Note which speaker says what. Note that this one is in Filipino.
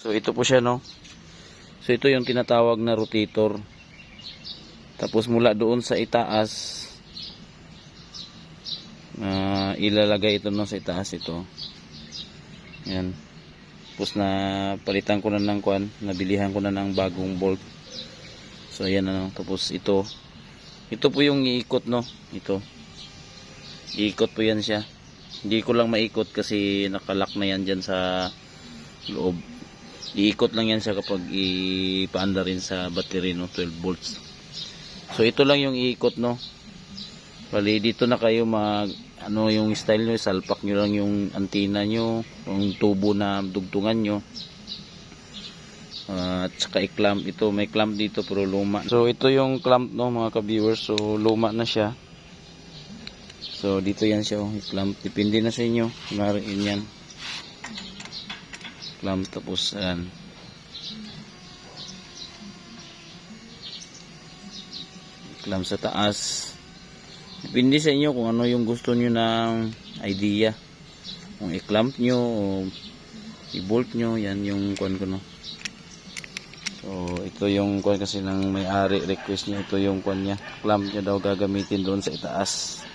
Speaker 1: So ito po siya, no. So ito yung tinatawag na rotator. Tapos mula doon sa itaas, ilalagay ito, no, sa itaas ito. Yan. Tapos na palitan ko na ng kwan, nabilihan ko na ng bagong bolt. So ayan, ano. Tapos ito po yung iikot, no. Ito. Iikot po yan siya. Hindi ko lang maikot kasi nakalock na yan dyan sa loob. Iikot lang yan siya kapag ipaanda rin sa battery, no, 12 volts. So ito lang yung iikot, no. Bali dito na kayo yung style nyo, salpak nyo lang yung antenna nyo, yung tubo na dugtungan nyo. At saka i-clamp ito, may clamp dito pero luma. So ito yung clamp, no, mga ka-viewers. So luma na siya. So dito yan siya, i-clamp. Depende na sa inyo. Kunwari yan. Clamp, tapos ayan. Clamp sa taas. Depende sa inyo kung ano yung gusto nyo ng idea. Kung i-clamp nyo o i-bolt nyo, yan yung kuan ko, no. So ito yung kuan kasi ng may-ari, request niya, ito yung kuan niya. Clamp niya daw gagamitin doon sa itaas.